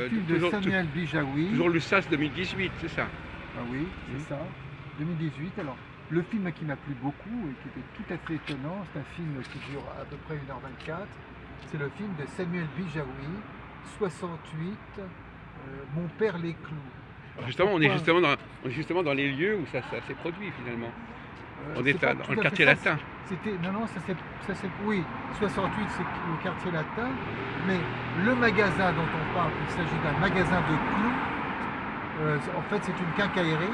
film de Samuel Bijaoui. Toujours l'USAS 2018, c'est ça? Ah oui, c'est ça, 2018. Alors, le film qui m'a plu beaucoup et qui était tout à fait étonnant, c'est un film qui dure à peu près 1h24. C'est le film de Samuel Bijaoui, 68, Mon père les clous. Alors justement, on est justement dans les lieux où ça s'est produit finalement. On est dans le quartier latin. Non, oui, 68 c'est le quartier latin, mais le magasin dont on parle, il s'agit d'un magasin de clous. En fait, c'est une quincaillerie.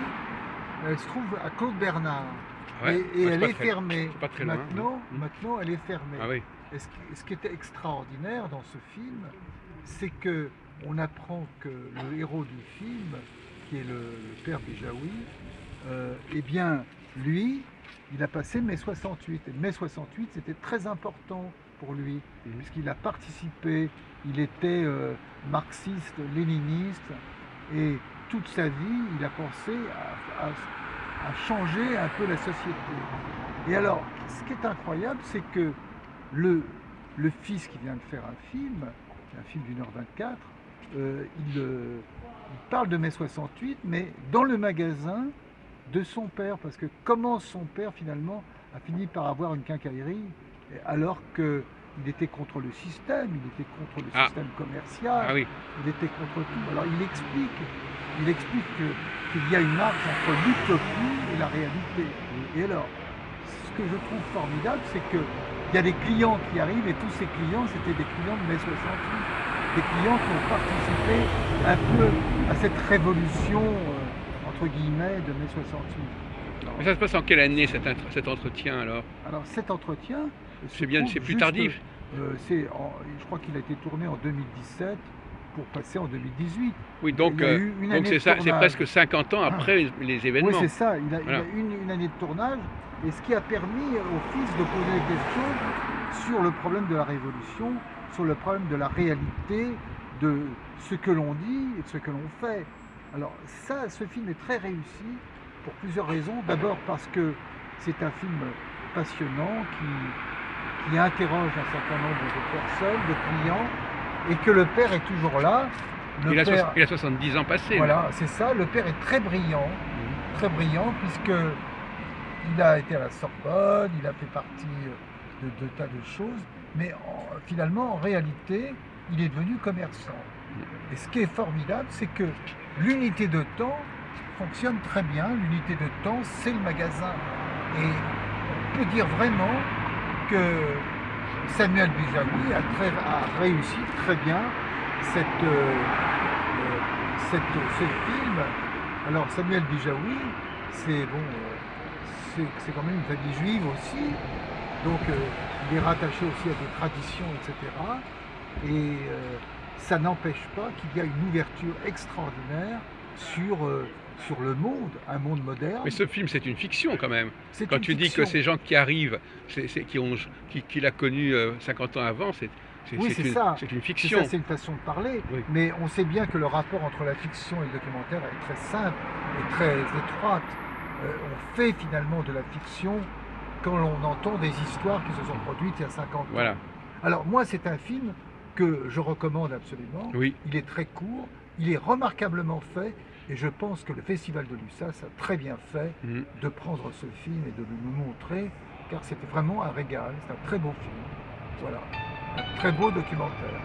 Elle se trouve à Claude Bernard. Ouais, et elle est fermée. C'est pas très loin. Maintenant, elle est fermée. Ah oui. Et ce qui était extraordinaire dans ce film, c'est que on apprend que le héros du film, qui est le père Bijaoui, eh bien, lui, il a passé mai 68. Et mai 68, c'était très important pour lui, puisqu'il a participé, il était marxiste, léniniste, et toute sa vie, il a pensé à changer un peu la société. Et alors, ce qui est incroyable, c'est que le fils qui vient de faire un film d'1h24, il parle de mai 68, mais dans le magasin de son père, parce que comment son père finalement a fini par avoir une quincaillerie alors qu'il était contre le système, il était contre le système commercial, il était contre tout. Alors il explique qu'il y a une marge entre l'utopie et la réalité. Et alors, ce que je trouve formidable, c'est qu'il y a des clients qui arrivent, et tous ces clients, c'était des clients de mai 68. Des clients qui ont participé un peu à cette révolution, entre guillemets, de mai 68. Mais ça se passe en quelle année cet entretien alors? Alors cet entretien, c'est plus tardif. Je crois qu'il a été tourné en 2017 pour passer en 2018. Oui, donc c'est presque 50 ans après les événements. Oui, c'est ça, il a une année de tournage, et ce qui a permis au fils de poser des questions sur le problème de la révolution, sur le problème de la réalité, de ce que l'on dit et de ce que l'on fait. Alors ça, ce film est très réussi pour plusieurs raisons. D'abord parce que c'est un film passionnant qui interroge un certain nombre de personnes, de clients, et que le père est toujours là. Il a 70 ans passés. Voilà, c'est ça. Le père est très brillant, puisque il a été à la Sorbonne, il a fait partie de tas de choses, mais finalement, en réalité, il est devenu commerçant. Et ce qui est formidable, c'est que l'unité de temps fonctionne très bien. L'unité de temps, c'est le magasin. Et on peut dire vraiment que Samuel Bijaoui a réussi très bien ce film. Alors Samuel Bijaoui, c'est quand même une famille juive aussi, donc il est rattaché aussi à des traditions, etc. Et ça n'empêche pas qu'il y a une ouverture extraordinaire sur le monde, un monde moderne. Mais ce film, c'est une fiction quand même. Quand tu dis que ces gens qui arrivent, qu'il a connu 50 ans avant, c'est une fiction. C'est une façon de parler, mais on sait bien que le rapport entre la fiction et le documentaire est très simple et très étroite. On fait finalement de la fiction quand l'on entend des histoires qui se sont produites il y a 50 ans. Voilà. Alors moi, c'est un film que je recommande absolument. Oui. Il est très court, il est remarquablement fait, et je pense que le Festival de l'USAS a très bien fait de prendre ce film et de le montrer, car c'était vraiment un régal, c'est un très beau film. Voilà, un très beau documentaire.